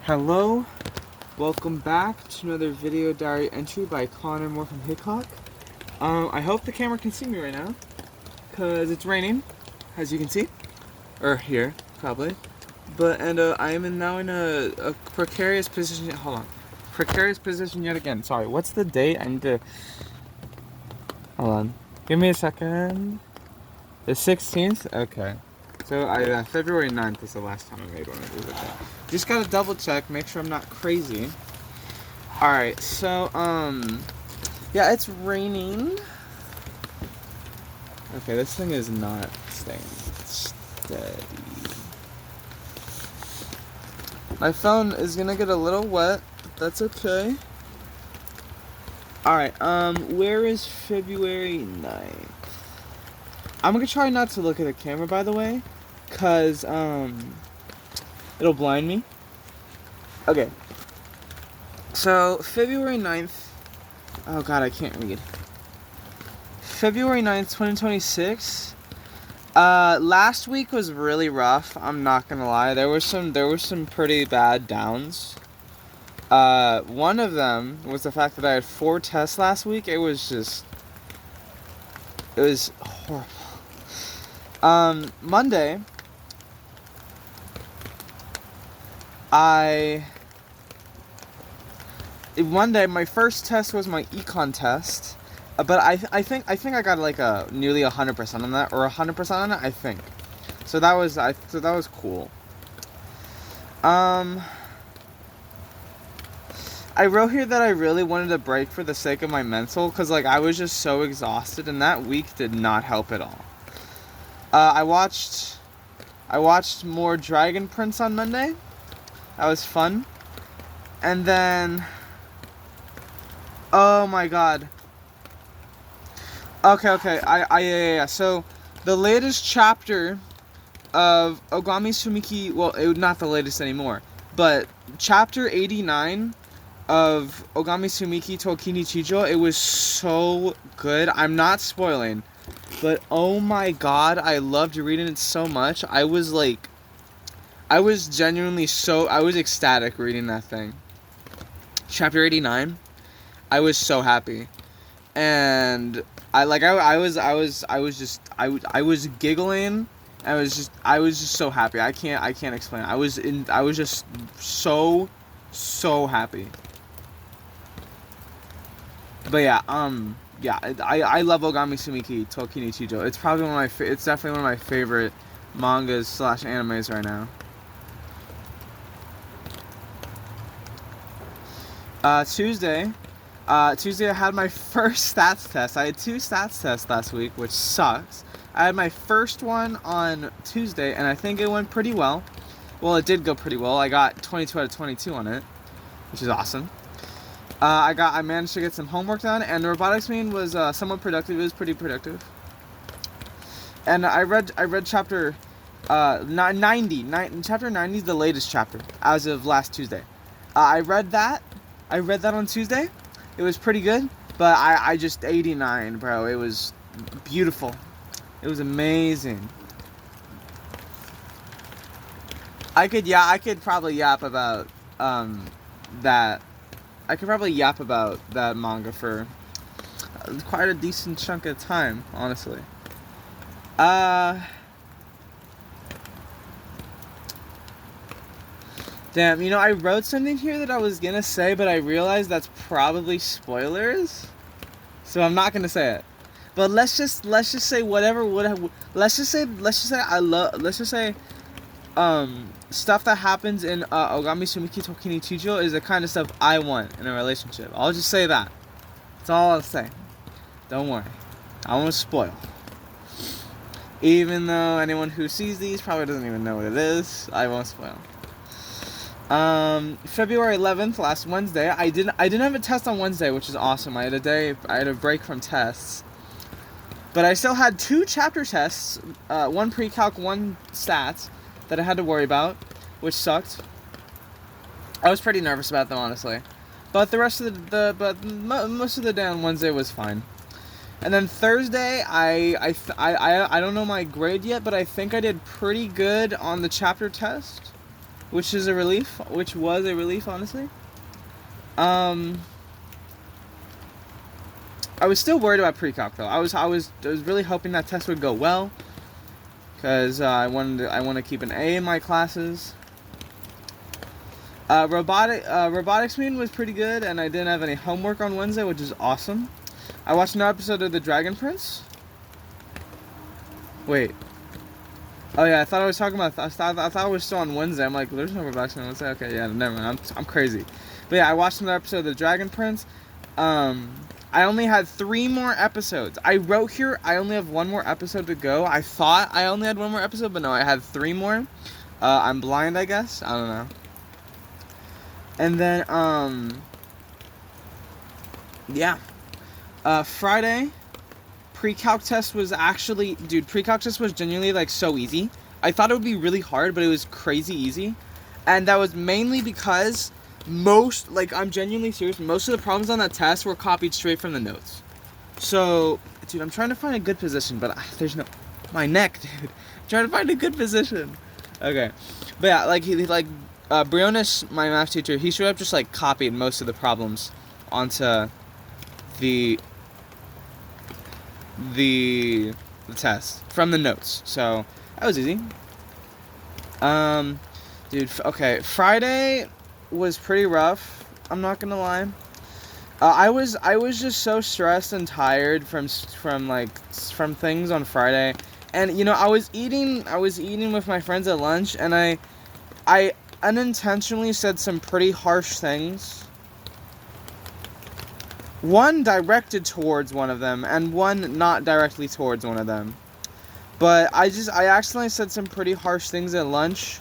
Hello, welcome back to another video diary entry by Connor Moore from Hickok. I hope the camera can see me right now, because it's raining, as you can see, or here, probably. I am now in a precarious position, precarious position yet again. Sorry, what's the date? I need to, hold on, give me a second. The 16th? Okay. So, February 9th is the last time I made one of these. Okay. Just gotta double check, make sure I'm not crazy. Alright, so, yeah, it's raining. Okay, this thing is not staying steady. My phone is gonna get a little wet, but that's okay. Alright, where is February 9th? I'm gonna try not to look at the camera, by the way, cause, it'll blind me. Okay. So, February 9th, oh god, I can't read. February 9th, 2026. Last week was really rough, I'm not gonna lie. There were some pretty bad downs. One of them was the fact that I had 4 tests last week. It was horrible. Monday, my first test was my econ test, but I think I got like a nearly 100% on that, or 100% on it, I think. So that was cool. I wrote here that I really wanted a break for the sake of my mental, because like I was just so exhausted, and that week did not help at all. I watched more Dragon Prince on Monday. That was fun. And then, oh my god. Okay. Yeah. So, the latest chapter of Ogami Sumiki, well, not the latest anymore, but chapter 89 of Ogami Sumiki to Kinichijo, it was so good. I'm not spoiling, but oh my god, I loved reading it so much. I was ecstatic reading that thing. Chapter 89, I was so happy. And I was giggling. I was just so happy. I can't explain. I was just so happy. But yeah, I love Ogami Sumiki to Kinichijo. It's probably it's definitely one of my favorite mangas / animes right now. Tuesday I had my first stats test. I had 2 stats tests last week, which sucks. I had my first one on Tuesday, and I think it went pretty well. Well, it did go pretty well. I got 22 out of 22 on it, which is awesome. I managed to get some homework done, and the robotics meeting was somewhat productive. It was pretty productive. And I read chapter 90. Chapter 90 is the latest chapter as of last Tuesday. I read that on Tuesday. It was pretty good, but I just 89, bro. It was beautiful. It was amazing. I could probably yap about that. I could probably yap about that manga for quite a decent chunk of time, honestly. Damn, I wrote something here that I was gonna say, but I realized that's probably spoilers, so I'm not gonna say it. But let's just say whatever let's just say stuff that happens in Ogami Sumiki to Kinichijo is the kind of stuff I want in a relationship. I'll just say that. That's all I'll say. Don't worry. I won't spoil. Even though anyone who sees these probably doesn't even know what it is, I won't spoil. February 11th, last Wednesday, I didn't have a test on Wednesday, which is awesome. I had a break from tests. But I still had 2 chapter tests, one pre-calc, one stats, that I had to worry about, which sucked. I was pretty nervous about them, honestly. But the rest of most of the day on Wednesday was fine. And then Thursday, I don't know my grade yet, but I think I did pretty good on the chapter test. which is a relief. Which was a relief, honestly. I was still worried about pre-calc though. I was really hoping that test would go well, because I want to keep an A in my classes. Robotics meeting was pretty good, and I didn't have any homework on Wednesday, which is awesome. I watched an episode of The Dragon Prince. Wait. Oh yeah, I thought I was talking about. I thought I was still on Wednesday. I'm like, there's no robotics on Wednesday. Okay, yeah, never mind. I'm crazy. But yeah, I watched another episode of The Dragon Prince. I only had 3 more episodes. I wrote here I only have 1 more episode to go. I thought I only had 1 more episode, but no, I had 3 more. I'm blind, I guess. I don't know. And then, yeah. Friday, pre-calc test was actually, dude, pre-calc test was genuinely, like, so easy. I thought it would be really hard, but it was crazy easy. And that was mainly because I'm genuinely serious, most of the problems on that test were copied straight from the notes. So, dude, I'm trying to find a good position, but there's no, my neck, dude. I'm trying to find a good position. Okay. But yeah, Briones, my math teacher, he straight up just, like, copied most of the problems onto the test from the notes. So, that was easy. Dude, okay, Friday was pretty rough, I'm not gonna lie. I was just so stressed and tired from things on Friday. And, you know, I was eating with my friends at lunch, and I unintentionally said some pretty harsh things. One directed towards one of them, and one not directly towards one of them. But I accidentally said some pretty harsh things at lunch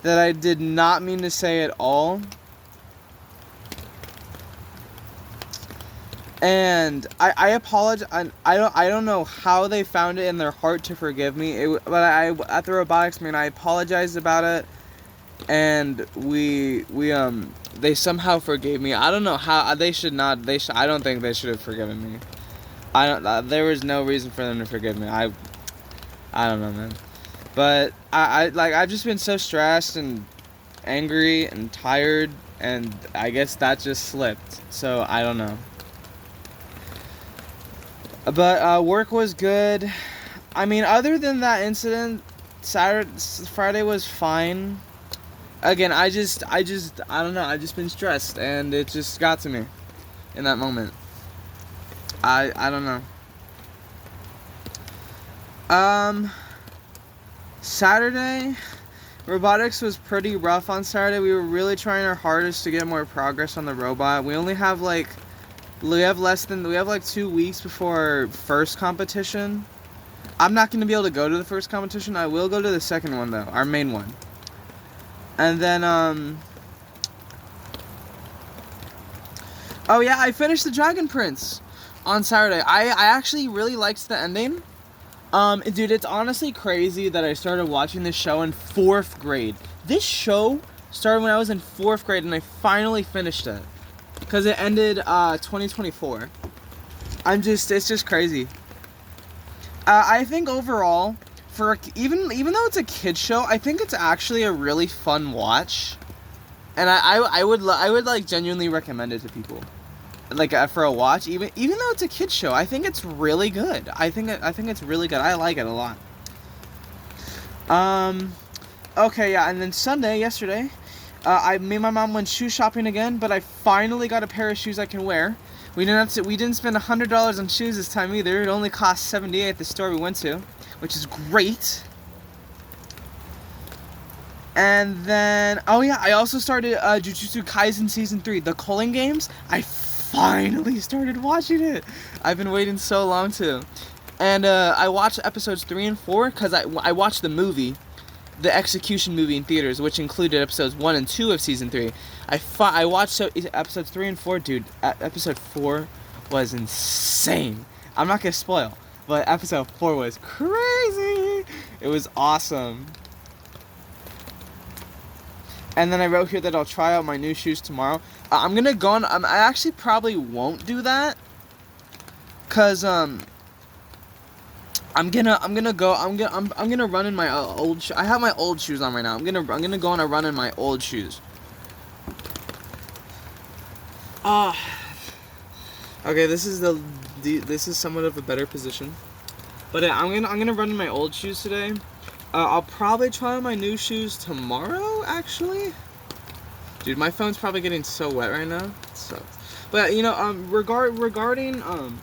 that I did not mean to say at all. And I apologize. I don't know how they found it in their heart to forgive me. But at the robotics meeting, I apologized about it, and they somehow forgave me. I don't know how. They should not. I don't think they should have forgiven me. There was no reason for them to forgive me. I don't know, man. But I've just been so stressed and angry and tired, and I guess that just slipped. So I don't know. But work was good. I mean, other than that incident, Friday was fine. Again, I don't know. I've just been stressed, and it just got to me in that moment. I don't know. Saturday, robotics was pretty rough on Saturday. We were really trying our hardest to get more progress on the robot. We have like 2 weeks before our first competition. I'm not going to be able to go to the first competition. I will go to the second one, though, our main one. And then, oh yeah, I finished The Dragon Prince on Saturday. I actually really liked the ending. Dude, it's honestly crazy that I started watching this show in 4th grade. This show started when I was in 4th grade, and I finally finished it. Because it ended, 2024. It's just crazy. I think overall, even though it's a kid's show, I think it's actually a really fun watch. And I would like genuinely recommend it to people. Like, for a watch, even though it's a kid's show, I think it's really good. I think it's really good. I like it a lot. Okay, yeah, and then yesterday, me and my mom went shoe shopping again, but I finally got a pair of shoes I can wear. We didn't spend $100 on shoes this time either. It only cost $78 at the store we went to, which is great. And then, oh yeah, I also started Jujutsu Kaisen Season 3, the Culling Games. I finally started watching it. I've been waiting so long to. And I watched episodes 3 and 4 because I watched the movie, the Execution movie in theaters, which included episodes 1 and 2 of Season 3. I watched episodes 3 and 4, dude. Episode 4 was insane. I'm not gonna spoil, but episode 4 was crazy. It was awesome. And then I wrote here that I'll try out my new shoes tomorrow. I'm gonna go on. I actually probably won't do that, cause I I'm gonna run in my old I have my old shoes on right now. I'm gonna go on a run in my old shoes. Okay, this is somewhat of a better position. But I'm gonna run in my old shoes today. I'll probably try on my new shoes tomorrow, actually. Dude, my phone's probably getting so wet right now. It sucks. But regarding I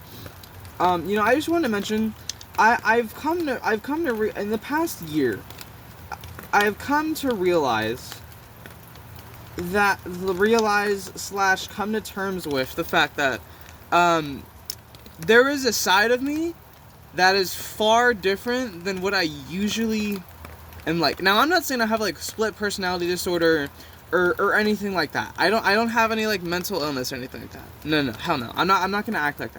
just wanted to mention, I've come to in the past year, I've come to realize / come to terms with the fact that there is a side of me that is far different than what I usually am like. Now, I'm not saying I have like split personality disorder or anything like that. I don't have any like mental illness or anything like that. No, hell no. I'm not gonna act like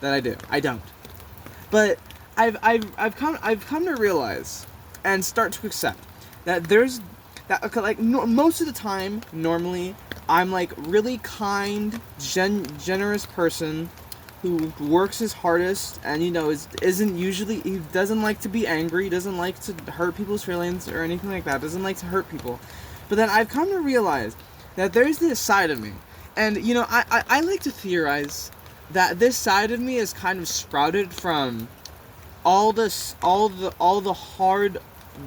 that I do. I don't. But I've come to realize and start to accept that most of the time, normally I'm like really kind, generous person who works his hardest, and he doesn't like to be angry, doesn't like to hurt people's feelings or anything like that, doesn't like to hurt people. But then I've come to realize that there's this side of me, and I like to theorize that this side of me is kind of sprouted from all the hard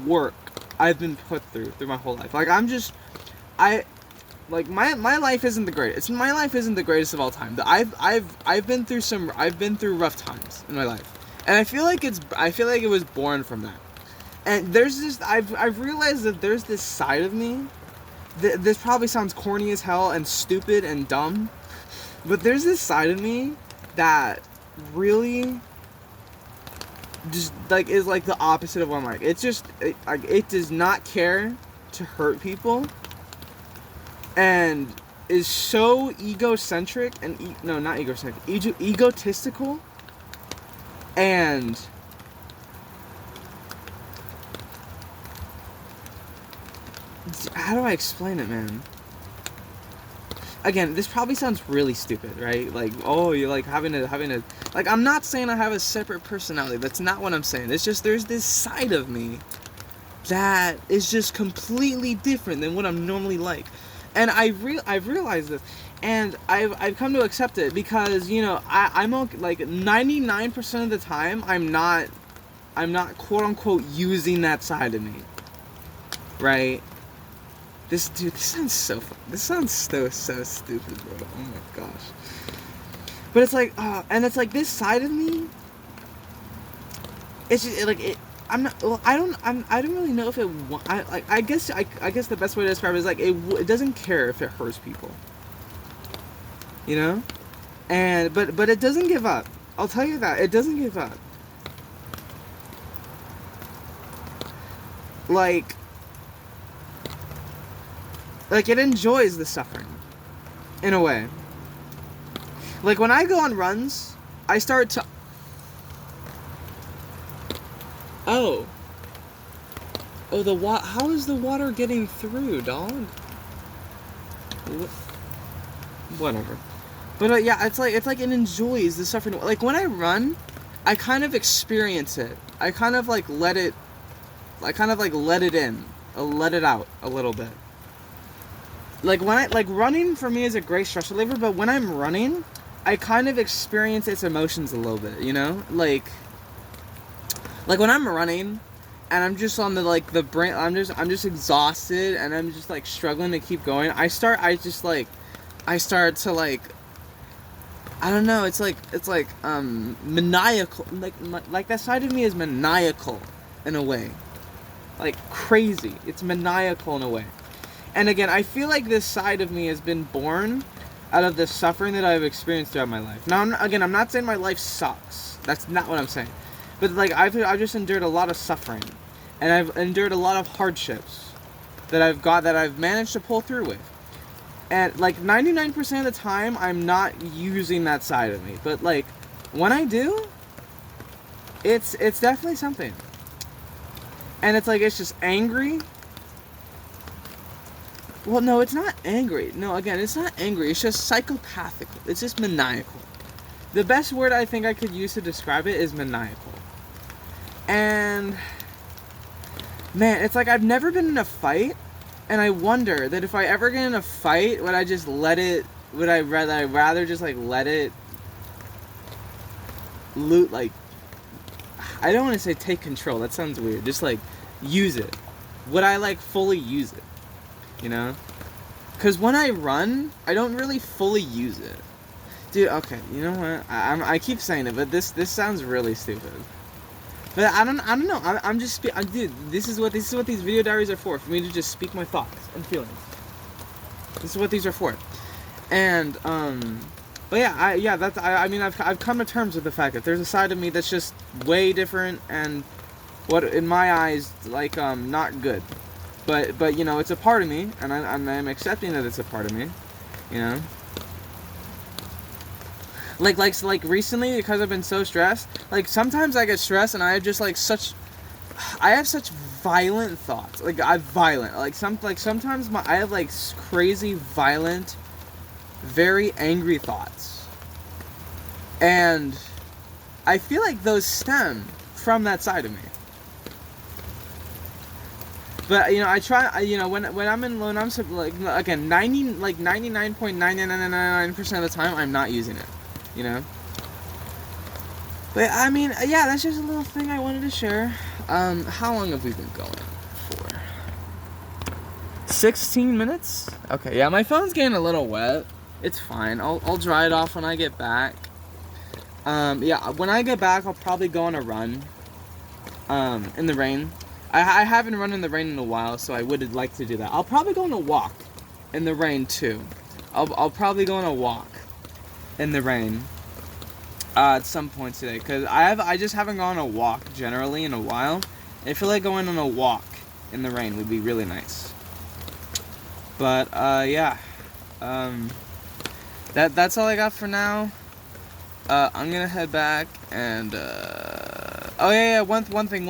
work I've been put through my whole life. Like my life isn't the greatest. My life isn't the greatest of all time. I've been through rough times in my life, and I feel like it was born from that. And there's this I've realized that there's this side of me. This probably sounds corny as hell and stupid and dumb, but there's this side of me that really just like is like the opposite of what I'm like. It's just it does not care to hurt people, and is so egocentric and not egocentric, egotistical, and how do I explain it, man? Again, this probably sounds really stupid, right? Like, oh, you're like having a like, I'm not saying I have a separate personality. That's not what I'm saying. It's just there's this side of me that is just completely different than what I'm normally like. And I've realized this, and I've come to accept it because I'm okay, like 99% of the time I'm not quote unquote using that side of me, right? This sounds so stupid, bro. Oh my gosh. But it's like, and it's like this side of me. It's just like it. I'm not. Well, I don't really know if it. I guess the best way to describe it is like it doesn't care if it hurts people. And but it doesn't give up. I'll tell you that it doesn't give up. Like it enjoys the suffering, in a way. Like when I go on runs, I start to. Oh, how is the water getting through, dog? Whatever. But yeah, it's like it enjoys the suffering. Like when I run, I kind of experience it. I kind of like let it in, let it out a little bit. Like running for me is a great stress reliever, but when I'm running, I kind of experience its emotions a little bit, Like when I'm running and I'm just on the brain, I'm just exhausted and I'm just like struggling to keep going. I start to like, I don't know, it's like maniacal, like that side of me is maniacal in a way. Like crazy. It's maniacal in a way. And again, I feel like this side of me has been born out of the suffering that I've experienced throughout my life. Now, I'm not saying my life sucks. That's not what I'm saying. But like I've just endured a lot of suffering, and I've endured a lot of hardships that I've managed to pull through with. And like 99% of the time, I'm not using that side of me. But like when I do, it's definitely something. And it's like it's just angry. Well, no, it's not angry. No, again, it's not angry. It's just psychopathic. It's just maniacal. The best word I think I could use to describe it is maniacal. And man, it's like I've never been in a fight, and I wonder that if I ever get in a fight, would I just let it? Would I rather just like let it loot, like, I don't want to say take control, that sounds weird, just like use it. Would I like fully use it, you know? Because when I run, I don't really fully use it. Dude, okay, you know what, I keep saying it, but this sounds really stupid. But I don't know, I'm just dude, this is what these video diaries are for me to just speak my thoughts and feelings. This is what these are for. And but yeah, that's I mean I've come to terms with the fact that there's a side of me that's just way different, and what in my eyes like not good. But you know, it's a part of me, and I'm accepting that it's a part of me, you know. Like recently, because I've been so stressed, like sometimes I get stressed and I have just like such violent thoughts. Like sometimes I have like crazy violent, very angry thoughts. And I feel like those stem from that side of me. But you know, I try. You know, when I'm like again 99.9999% of the time I'm not using it. You know. But I mean, yeah, that's just a little thing I wanted to share. How long have we been going for? 16 minutes? Okay, yeah, my phone's getting a little wet. It's fine. I'll dry it off when I get back. Yeah, when I get back, I'll probably go on a run. In the rain. I haven't run in the rain in a while, so I would like to do that. I'll probably go on a walk in the rain too. I'll probably go on a walk in the rain at some point today, because I just haven't gone on a walk generally in a while. I feel like going on a walk in the rain would be really nice. But yeah, that's all I got for now. I'm gonna head back and oh yeah, one thing.